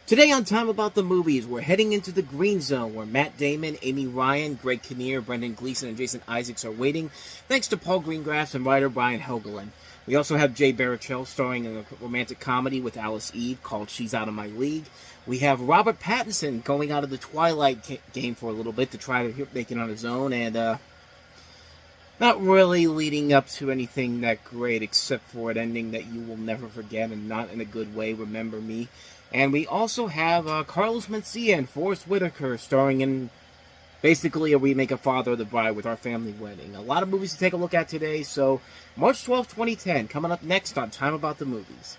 Today on Time About the Movies, we're heading into the Green Zone, where Matt Damon, Amy Ryan, Greg Kinnear, Brendan Gleeson, and Jason Isaacs are waiting, thanks to Paul Greengrass and writer Brian Helgeland. We also have Jay Baruchel starring in a romantic comedy with Alice Eve called She's Out of My League. We have Robert Pattinson going out of the Twilight game for a little bit to try to make it on his own, and not really leading up to anything that great, except for an ending that you will never forget, and not in a good way, Remember Me. And we also have Carlos Mencia and Forrest Whitaker starring in basically a remake of Father of the Bride with Our Family Wedding. A lot of movies to take a look at today, so March 12, 2010, coming up next on Time About the Movies.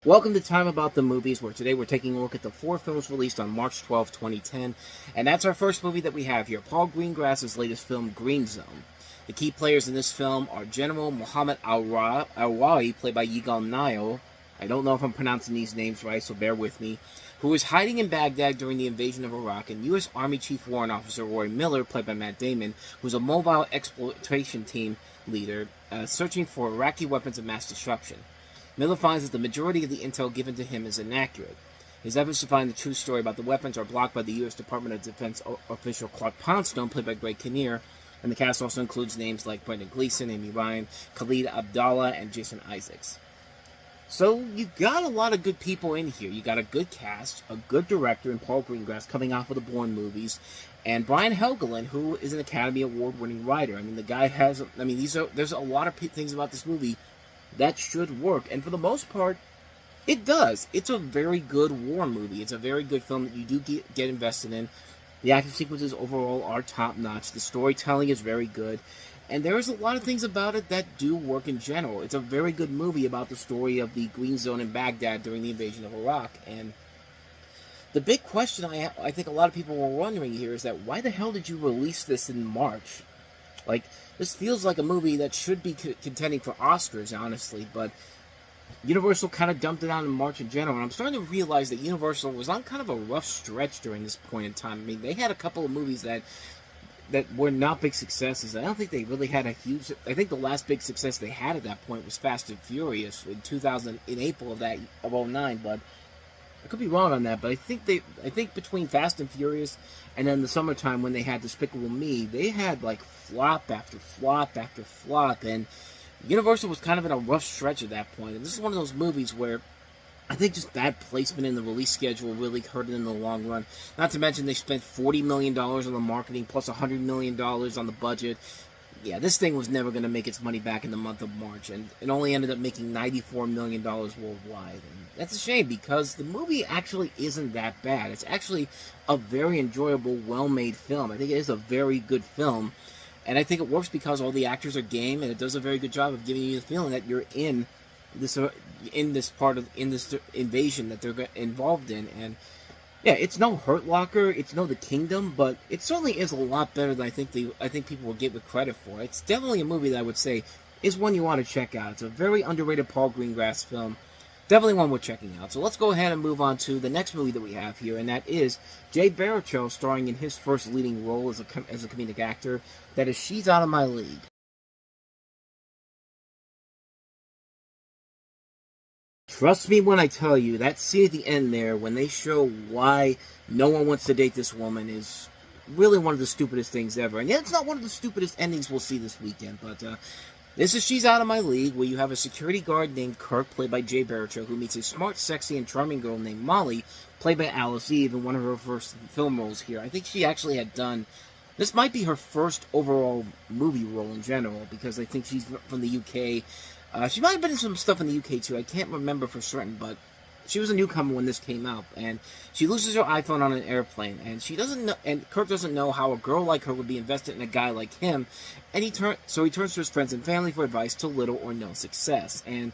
Welcome to Time About the Movies, where today we're taking a look at the 4 films released on March 12, 2010. And that's our first movie that we have here, Paul Greengrass' latest film, Green Zone. The key players in this film are General Muhammad Al-Rawi, played by Yigal Nayo. I don't know if I'm pronouncing these names right, so bear with me. Who is hiding in Baghdad during the invasion of Iraq, and U.S. Army Chief Warrant Officer Roy Miller, played by Matt Damon, who's a mobile exploitation team leader searching for Iraqi weapons of mass destruction. Miller finds that the majority of the intel given to him is inaccurate. His efforts to find the true story about the weapons are blocked by the U.S. Department of Defense official Clark Poundstone, played by Greg Kinnear, and the cast also includes names like Brendan Gleeson, Amy Ryan, Khalid Abdallah, and Jason Isaacs. So you got a lot of good people in here. You got a good cast, a good director in Paul Greengrass coming off of the Bourne movies, and Brian Helgeland, who is an Academy Award-winning writer. I mean, the guy has, there's a lot of things about this movie that should work, and for the most part, it does. It's a very good war movie. It's a very good film that you do get invested in. The action sequences overall are top-notch. The storytelling is very good, and there's a lot of things about it that do work in general. It's a very good movie about the story of the Green Zone in Baghdad during the invasion of Iraq, and the big question I think a lot of people were wondering here is that why the hell did you release this in March? Like, this feels like a movie that should be contending for Oscars, honestly, but Universal kind of dumped it out in March in general, and I'm starting to realize that Universal was on kind of a rough stretch during this point in time. I mean, they had a couple of movies that were not big successes. I don't think they really had a huge... I think the last big success they had at that point was Fast and Furious in April of 2009, but I could be wrong on that, but I think between Fast and Furious and then the summertime when they had Despicable Me, they had like flop after flop after flop, and Universal was kind of in a rough stretch at that point. And this is one of those movies where I think just bad placement in the release schedule really hurt it in the long run. Not to mention they spent $40 million on the marketing plus $100 million on the budget. Yeah, this thing was never going to make its money back in the month of March, and it only ended up making $94 million worldwide. And that's a shame, because the movie actually isn't that bad. It's actually a very enjoyable, well-made film. I think it is a very good film, and I think it works because all the actors are game, and it does a very good job of giving you the feeling that you're in this invasion that they're involved in. And yeah, it's no Hurt Locker, it's no The Kingdom, but it certainly is a lot better than I think people will give it credit for. It's definitely a movie that I would say is one you want to check out. It's a very underrated Paul Greengrass film. Definitely one worth checking out. So let's go ahead and move on to the next movie that we have here, and that is Jay Baruchel starring in his first leading role as a comedic actor. That is She's Out of My League. Trust me when I tell you, that scene at the end there, when they show why no one wants to date this woman, is really one of the stupidest things ever. And yeah, it's not one of the stupidest endings we'll see this weekend, but this is She's Out of My League, where you have a security guard named Kirk, played by Jay Baruchel, who meets a smart, sexy, and charming girl named Molly, played by Alice Eve, in one of her first film roles here. I think she actually had done... This might be her first overall movie role in general, because I think she's from the UK. She might have been in some stuff in the UK too. I can't remember for certain, but she was a newcomer when this came out, and she loses her iPhone on an airplane, and she doesn't know, and Kirk doesn't know how a girl like her would be invested in a guy like him, and he turns to his friends and family for advice, to little or no success. And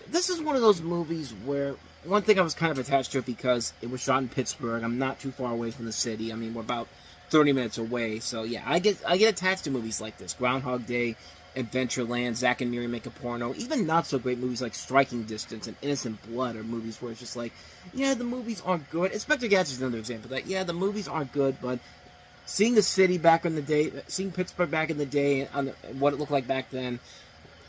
this is one of those movies where one thing I was kind of attached to it because it was shot in Pittsburgh. I'm not too far away from the city. I mean, we're about 30 minutes away, so yeah, I get attached to movies like this. Groundhog Day, Adventureland, Zack and Miri Make a Porno, even not so great movies like Striking Distance and Innocent Blood are movies where it's just like, yeah, the movies aren't good. Inspector Gadget's another example of that. Yeah, the movies aren't good, but seeing the city back in the day, seeing Pittsburgh back in the day, and what it looked like back then,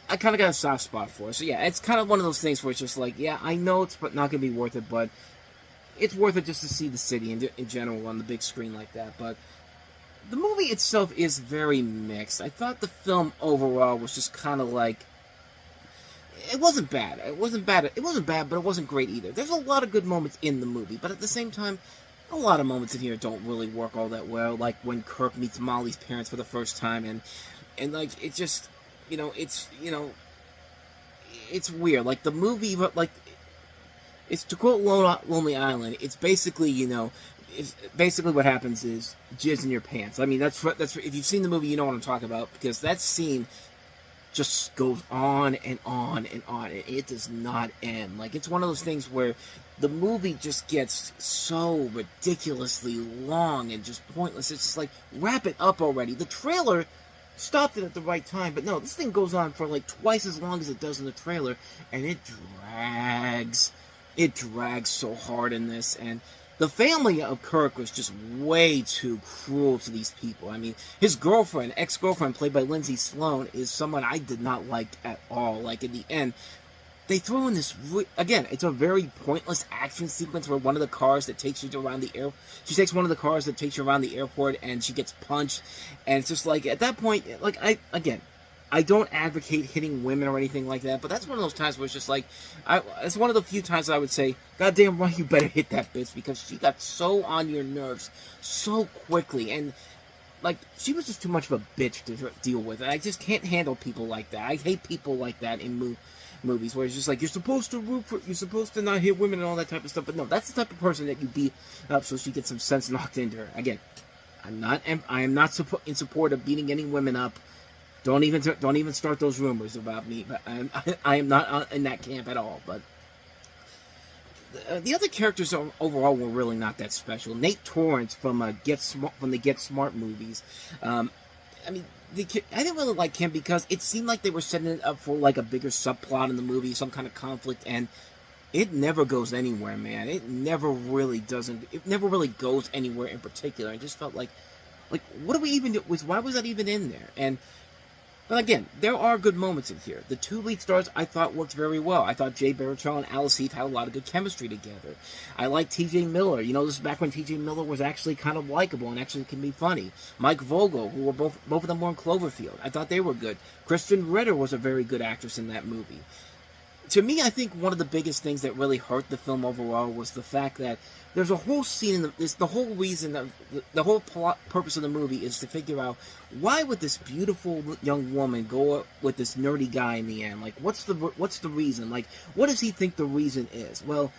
I kind of got a soft spot for it. So yeah, it's kind of one of those things where it's just like, yeah, I know it's not going to be worth it, but it's worth it just to see the city in general on the big screen like that. But the movie itself is very mixed. I thought the film overall was just kind of like, it wasn't bad. It wasn't bad, but it wasn't great either. There's a lot of good moments in the movie, but at the same time, a lot of moments in here don't really work all that well. Like when Kirk meets Molly's parents for the first time, and like it just, it's weird. Like the movie, like it's, to quote Lonely Island, it's basically, it's basically what happens is jizz in your pants. I mean, that's if you've seen the movie, you know what I'm talking about, because that scene just goes on and on and on, and it does not end. Like, it's one of those things where the movie just gets so ridiculously long and just pointless. It's just like, wrap it up already. The trailer stopped it at the right time, but no, this thing goes on for like twice as long as it does in the trailer, and it drags. It drags so hard in this, and the family of Kirk was just way too cruel to these people. I mean, his girlfriend, ex-girlfriend, played by Lindsay Sloan, is someone I did not like at all. Like, in the end, they throw in this, again, it's a very pointless action sequence where one of the cars that takes you around the she takes one of the cars that takes you around the airport, and she gets punched, and it's just like, at that point, like, I don't advocate hitting women or anything like that, but that's one of those times where it's just like, it's one of the few times I would say, goddamn right, you better hit that bitch, because she got so on your nerves so quickly, and, like, she was just too much of a bitch to deal with. I just can't handle people like that. I hate people like that in movies, where it's just like, you're supposed to not hit women and all that type of stuff, but no, that's the type of person that you beat up so she gets some sense knocked into her. Again, I am not in support of beating any women up. Don't even start those rumors about me. But I am not in that camp at all. But the other characters overall were really not that special. Nate Torrance from the Get Smart movies. I mean, I didn't really like him because it seemed like they were setting it up for like a bigger subplot in the movie, some kind of conflict, and it never goes anywhere, man. It never really goes anywhere in particular. I just felt like what do we even do? Why was that even in there? But again, there are good moments in here. The two lead stars I thought worked very well. I thought Jay Baruchel and Alice Heath had a lot of good chemistry together. I like T.J. Miller. This is back when T.J. Miller was actually kind of likable and actually can be funny. Mike Vogel, who were both of them were in Cloverfield. I thought they were good. Kristen Ritter was a very good actress in that movie. To me, I think one of the biggest things that really hurt the film overall was the fact that there's a whole scene the whole reason, the whole purpose of the movie is to figure out why would this beautiful young woman go with this nerdy guy in the end? Like, what's the reason? Like, what does he think the reason is? Well,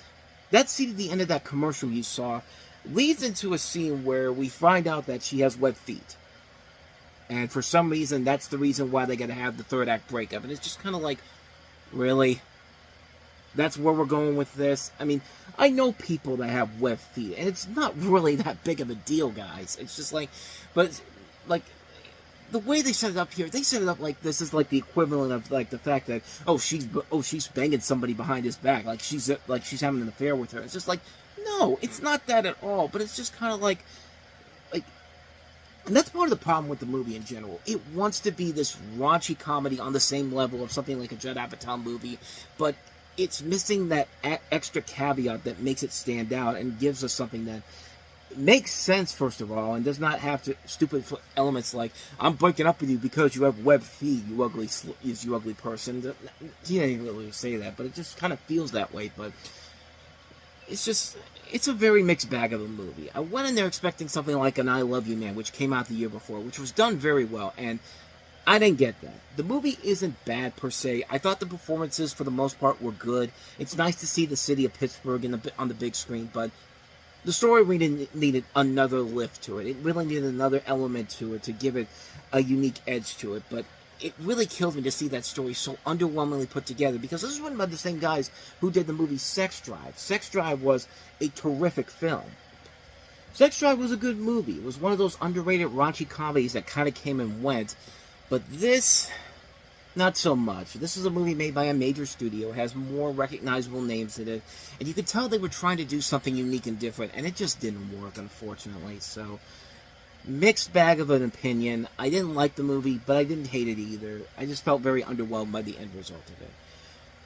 that scene at the end of that commercial you saw leads into a scene where we find out that she has web feet. And for some reason, that's the reason why they got to have the third act breakup. And it's just kind of like, really? That's where we're going with this? I mean, I know people that have web feet, and it's not really that big of a deal, guys. It's just like, but, like, the way they set it up here, they set it up like this is like the equivalent of, like, the fact that, she's banging somebody behind his back, like she's having an affair with her. It's just like, no, it's not that at all, but it's just kind of like, and that's part of the problem with the movie in general. It wants to be this raunchy comedy on the same level of something like a Judd Apatow movie, but it's missing that extra caveat that makes it stand out and gives us something that makes sense, first of all, and does not have stupid elements like, I'm breaking up with you because you have web feet, you ugly person. He didn't really say that, but it just kind of feels that way. But it's a very mixed bag of a movie. I went in there expecting something like an I Love You Man, which came out the year before, which was done very well, and I didn't get that. The movie isn't bad per se. I thought the performances for the most part were good. It's nice to see the city of Pittsburgh on the big screen, but the story really needed another lift to it. It really needed another element to it to give it a unique edge to it, but it really killed me to see that story so underwhelmingly put together, because this is written by the same guys who did the movie Sex Drive. Sex Drive was a terrific film. Sex Drive was a good movie. It was one of those underrated raunchy comedies that kind of came and went. But this Not so much. This is a movie made by a major studio. It has more recognizable names in it. And you could tell they were trying to do something unique and different. And it just didn't work, unfortunately. So, mixed bag of an opinion. I didn't like the movie, but I didn't hate it either. I just felt very underwhelmed by the end result of it.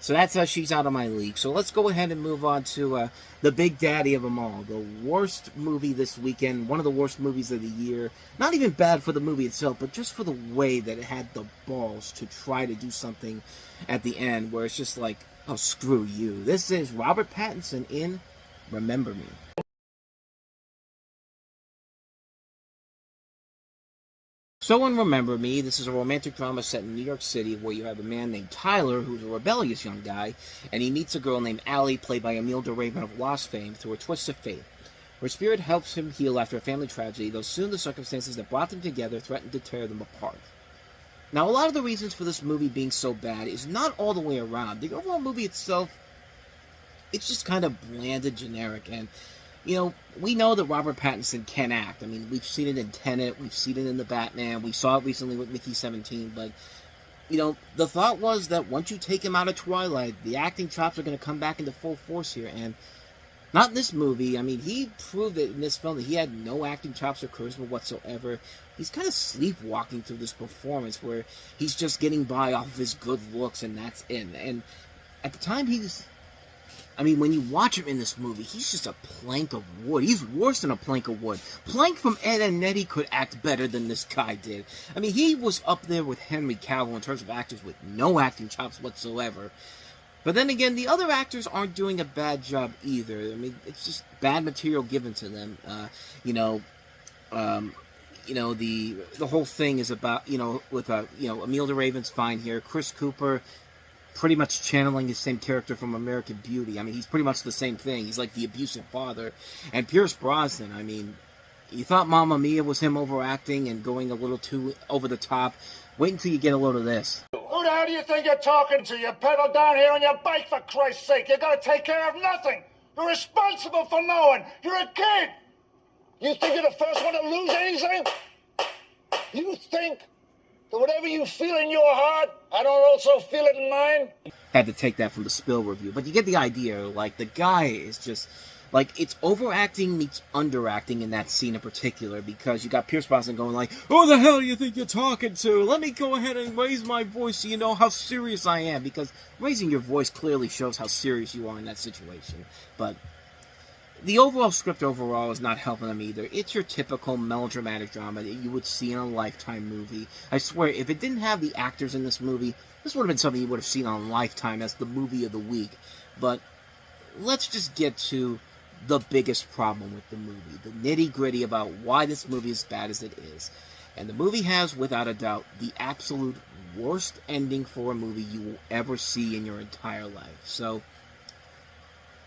So that's how she's out of my league. So let's go ahead and move on to the big daddy of them all. The worst movie this weekend. One of the worst movies of the year. Not even bad for the movie itself, but just for the way that it had the balls to try to do something at the end where it's just like, oh, screw you. This is Robert Pattinson in Remember Me. So in Remember Me, this is a romantic drama set in New York City where you have a man named Tyler, who's a rebellious young guy, and he meets a girl named Allie, played by Emile de Raven of Lost fame, through a twist of fate. Her spirit helps him heal after a family tragedy, though soon the circumstances that brought them together threaten to tear them apart. Now, a lot of the reasons for this movie being so bad is not all the way around. The overall movie itself, it's just kind of bland and generic, and you know, we know that Robert Pattinson can act. I mean, we've seen it in Tenet, we've seen it in The Batman, we saw it recently with Mickey 17, but, you know, the thought was that once you take him out of Twilight, the acting chops are going to come back into full force here, and not in this movie. I mean, he proved it in this film that he had no acting chops or charisma whatsoever. He's kind of sleepwalking through this performance where he's just getting by off of his good looks, and that's it. And at the time, I mean, when you watch him in this movie, he's just a plank of wood. He's worse than a plank of wood. Plank from Ed and Nettie could act better than this guy did. I mean, he was up there with Henry Cavill in terms of actors with no acting chops whatsoever. But then again, the other actors aren't doing a bad job either. I mean, it's just bad material given to them. The whole thing is about, with Emile de Raven's fine here. Chris Cooper, pretty much channeling the same character from American Beauty. I mean, he's pretty much the same thing. He's like the abusive father. And Pierce Brosnan, I mean, you thought Mamma Mia was him overacting and going a little too over the top. Wait until you get a load of this. Who the hell do you think you're talking to? You pedal down here on your bike, for Christ's sake. You're gonna take care of nothing. You're responsible for no one. You're a kid. You think you're the first one to lose anything? You think that whatever you feel in your heart, I don't also feel it in mine? Had to take that from the Spill review, but you get the idea. Like, the guy is just, like, it's overacting meets underacting in that scene in particular, because you got Pierce Brosnan going like, "Who the hell do you think you're talking to? Let me go ahead and raise my voice so you know how serious I am," because raising your voice clearly shows how serious you are in that situation. But the overall script overall is not helping them either. It's your typical melodramatic drama that you would see in a Lifetime movie. I swear, if it didn't have the actors in this movie, this would have been something you would have seen on Lifetime as the movie of the week. But let's just get to the biggest problem with the movie, the nitty-gritty about why this movie is as bad as it is. And the movie has, without a doubt, the absolute worst ending for a movie you will ever see in your entire life. So,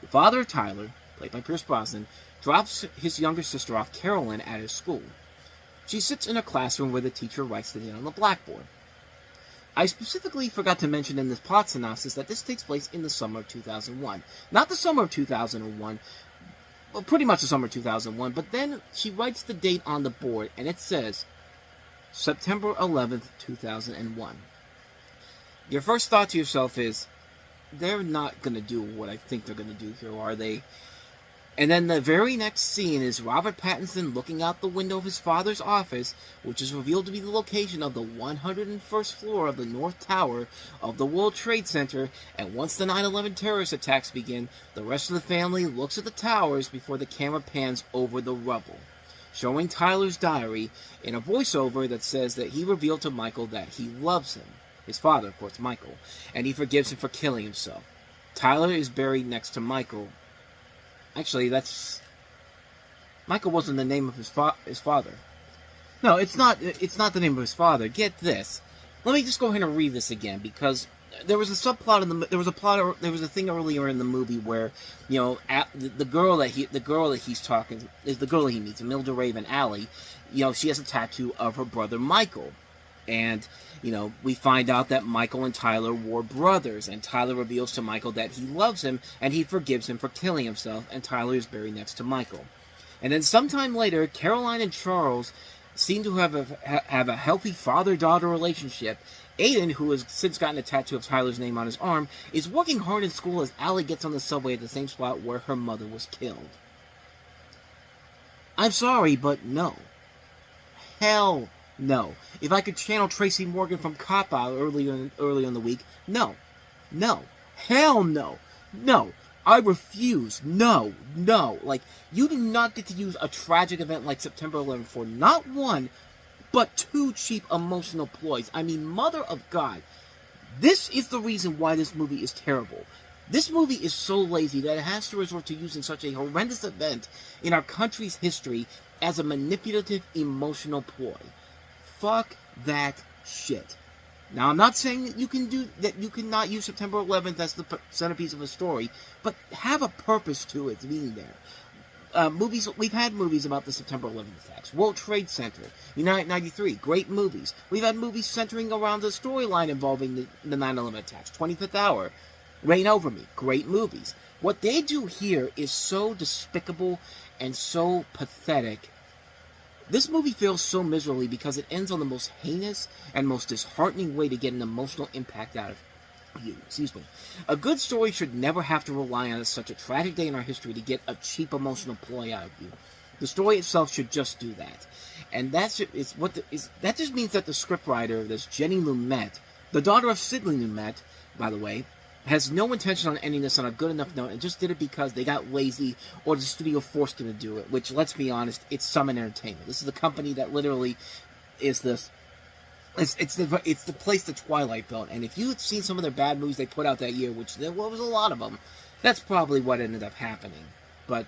the father of Tyler, played by Pierce Brosnan, drops his younger sister off, Carolyn, at his school. She sits in a classroom where the teacher writes it in on the blackboard. I specifically forgot to mention in this plot synopsis that this takes place in the summer of 2001. Not the summer of 2001, well, pretty much the summer of 2001, but then she writes the date on the board, and it says September 11th, 2001. Your first thought to yourself is, they're not going to do what I think they're going to do here, are they? And then the very next scene is Robert Pattinson looking out the window of his father's office, which is revealed to be the location of the 101st floor of the North Tower of the World Trade Center. And once the 9/11 terrorist attacks begin, the rest of the family looks at the towers before the camera pans over the rubble, showing Tyler's diary in a voiceover that says that he revealed to Michael that he loves him. His father, of course, Michael, and he forgives him for killing himself. Tyler is buried next to Michael. Actually, Michael wasn't the name of his father. No, it's not the name of his father. Get this. Let me just go ahead and read this again, because there was a subplot there was a thing earlier in the movie where, the girl that he's talking is the girl that he meets, Emile de Raven, Allie. She has a tattoo of her brother Michael. And, we find out that Michael and Tyler were brothers, and Tyler reveals to Michael that he loves him, and he forgives him for killing himself, and Tyler is buried next to Michael. And then sometime later, Caroline and Charles seem to have a healthy father-daughter relationship, Aiden, who has since gotten a tattoo of Tyler's name on his arm, is working hard in school as Allie gets on the subway at the same spot where her mother was killed. I'm sorry, but no. Hell no. If I could channel Tracy Morgan from Cop Out earlier in the week, no. No. Hell no. No. I refuse. No. No. Like, you do not get to use a tragic event like September 11th for not one, but two cheap emotional ploys. I mean, mother of God. This is the reason why this movie is terrible. This movie is so lazy that it has to resort to using such a horrendous event in our country's history as a manipulative emotional ploy. Fuck that shit. Now, I'm not saying that you cannot use September 11th as the centerpiece of a story, but have a purpose to it being there. We've had movies about the September 11th attacks. World Trade Center, United 93, great movies. We've had movies centering around the storyline involving the 9/11 attacks. 25th Hour, Reign Over Me, great movies. What they do here is so despicable and so pathetic. This movie fails so miserably because it ends on the most heinous and most disheartening way to get an emotional impact out of you. Excuse me. A good story should never have to rely on such a tragic day in our history to get a cheap emotional ploy out of you. The story itself should just do that. And that just means that the scriptwriter, this Jenny Lumet, the daughter of Sidney Lumet, by the way, has no intention on ending this on a good enough note and just did it because they got lazy or the studio forced them to do it, which, let's be honest, it's Summit Entertainment. This is the company that literally is this. It's the place the Twilight built, and if you had seen some of their bad movies they put out that year, which there was a lot of them, that's probably what ended up happening. But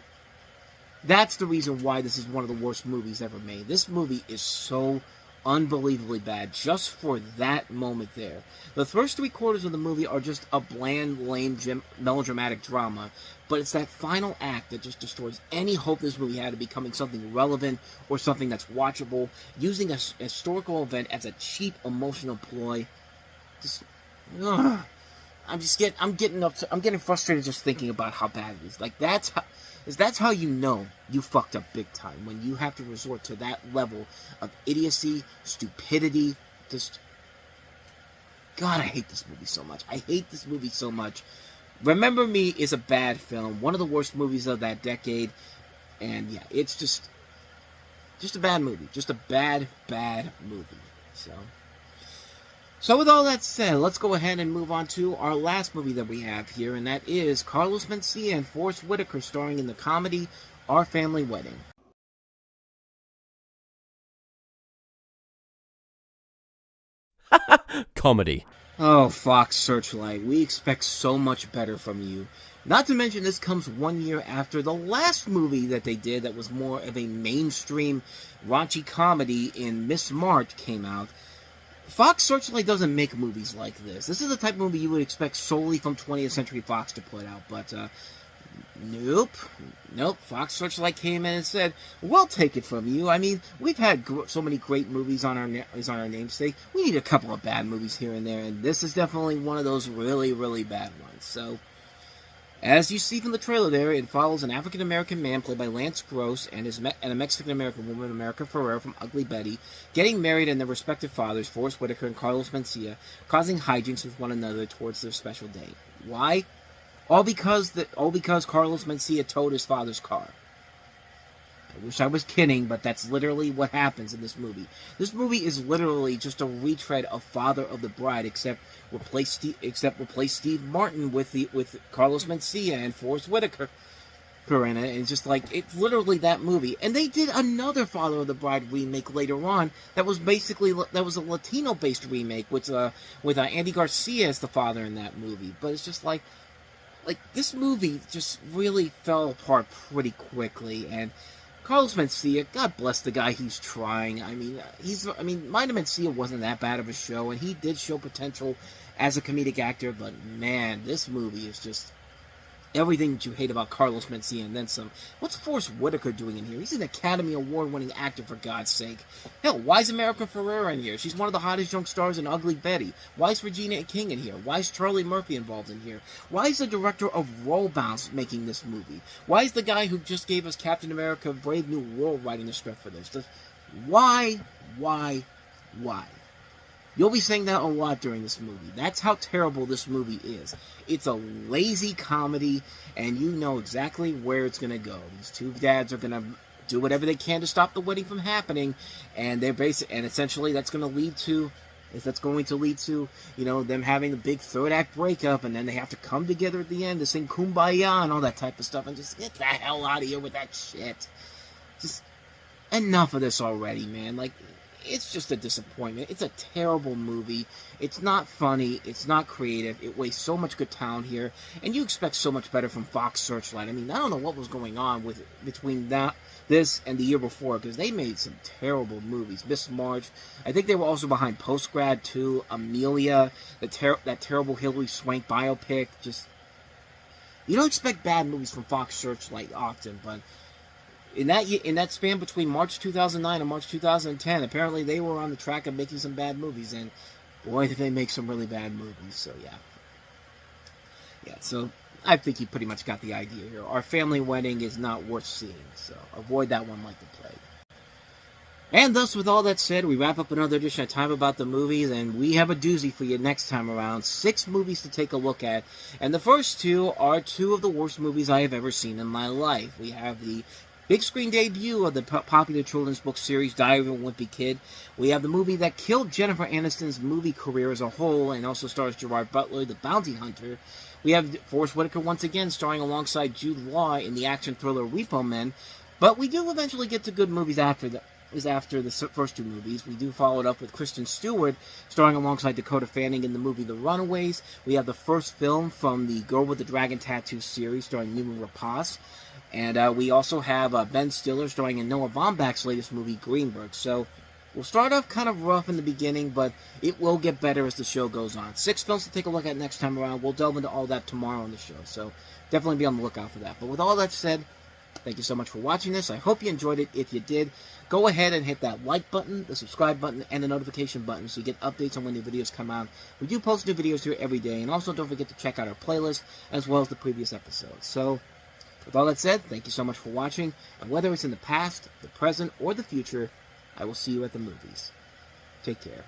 that's the reason why this is one of the worst movies ever made. This movie is so unbelievably bad just for that moment there. The first 3/4 of the movie are just a bland, lame, melodramatic drama, but it's that final act that just destroys any hope this movie had of becoming something relevant or something that's watchable, using a historical event as a cheap emotional ploy. I'm getting frustrated just thinking about how bad it is. Like, that's how you know you fucked up big time, when you have to resort to that level of idiocy, stupidity. Just, God, I hate this movie so much. I hate this movie so much. Remember Me is a bad film, one of the worst movies of that decade, and yeah, it's just a bad movie. Just a bad movie. So with all that said, let's go ahead and move on to our last movie that we have here, and that is Carlos Mencia and Forest Whitaker starring in the comedy Our Family Wedding. Comedy. Oh, Fox Searchlight, we expect so much better from you. Not to mention, this comes 1 year after the last movie that they did that was more of a mainstream raunchy comedy in Miss March came out. Fox Searchlight doesn't make movies like this. This is the type of movie you would expect solely from 20th Century Fox to put out, but nope. Fox Searchlight came in and said, "We'll take it from you. I mean, we've had so many great movies on our namesake. We need a couple of bad movies here and there, and this is definitely one of those really, really bad ones." So, as you see from the trailer there, it follows an African-American man played by Lance Gross and a Mexican-American woman, America Ferrera from Ugly Betty, getting married, and their respective fathers, Forest Whitaker and Carlos Mencia, causing hijinks with one another towards their special day. Why? All because Carlos Mencia towed his father's car. I wish I was kidding, but that's literally what happens in this movie. This movie is literally just a retread of Father of the Bride, except replace Steve Martin with Carlos Mencia and Forest Whitaker in it. And just like, it's literally that movie. And they did another Father of the Bride remake later on that was a Latino-based remake with Andy Garcia as the father in that movie. But it's just like this movie just really fell apart pretty quickly. And Carlos Mencia, God bless the guy, he's trying. I mean, Mind of Mencia wasn't that bad of a show, and he did show potential as a comedic actor, but man, this movie is just everything that you hate about Carlos Mencia and then some. What's Forest Whitaker doing in here? He's an Academy Award-winning actor, for God's sake. Hell, why is America Ferrera in here? She's one of the hottest young stars in Ugly Betty. Why is Regina King in here? Why is Charlie Murphy involved in here? Why is the director of Roll Bounce making this movie? Why is the guy who just gave us Captain America Brave New World writing the script for this? Why? You'll be saying that a lot during this movie. That's how terrible this movie is. It's a lazy comedy, and you know exactly where it's going to go. These two dads are going to do whatever they can to stop the wedding from happening, and essentially that's going to lead to, them having a big third act breakup, and then they have to come together at the end to sing Kumbaya and all that type of stuff, and just get the hell out of here with that shit. Just enough of this already, man. Like, it's just a disappointment. It's a terrible movie. It's not funny. It's not creative. It wastes so much good talent here, and you expect so much better from Fox Searchlight. I mean, I don't know what was going on between this and the year before, because they made some terrible movies. Miss March. I think they were also behind Postgrad too. Amelia, that terrible Hilary Swank biopic. Just, you don't expect bad movies from Fox Searchlight often, but in that span between March 2009 and March 2010, apparently they were on the track of making some bad movies, and boy, did they make some really bad movies. So yeah. So I think you pretty much got the idea here. Our Family Wedding is not worth seeing, so avoid that one like the plague. And thus, with all that said, we wrap up another edition of Time About the Movies, and we have a doozy for you next time around. 6 movies to take a look at, and the first 2 are 2 of the worst movies I have ever seen in my life. We have the big screen debut of the popular children's book series Diary of a Wimpy Kid. We have the movie that killed Jennifer Aniston's movie career as a whole, and also stars Gerard Butler, the bounty hunter. We have Forest Whitaker once again starring alongside Jude Law in the action thriller Repo Men. But we do eventually get to good movies after the first 2 movies. We do follow it up with Kristen Stewart starring alongside Dakota Fanning in the movie The Runaways. We have the first film from the Girl with the Dragon Tattoo series starring Noomi Rapace. And we also have Ben Stiller starring in Noah Baumbach's latest movie, Greenberg. So we'll start off kind of rough in the beginning, but it will get better as the show goes on. 6 films to take a look at next time around. We'll delve into all that tomorrow on the show, so definitely be on the lookout for that. But with all that said, thank you so much for watching this. I hope you enjoyed it. If you did, go ahead and hit that like button, the subscribe button, and the notification button so you get updates on when new videos come out. We do post new videos here every day, and also don't forget to check out our playlist as well as the previous episodes. So, with all that said, thank you so much for watching, and whether it's in the past, the present, or the future, I will see you at the movies. Take care.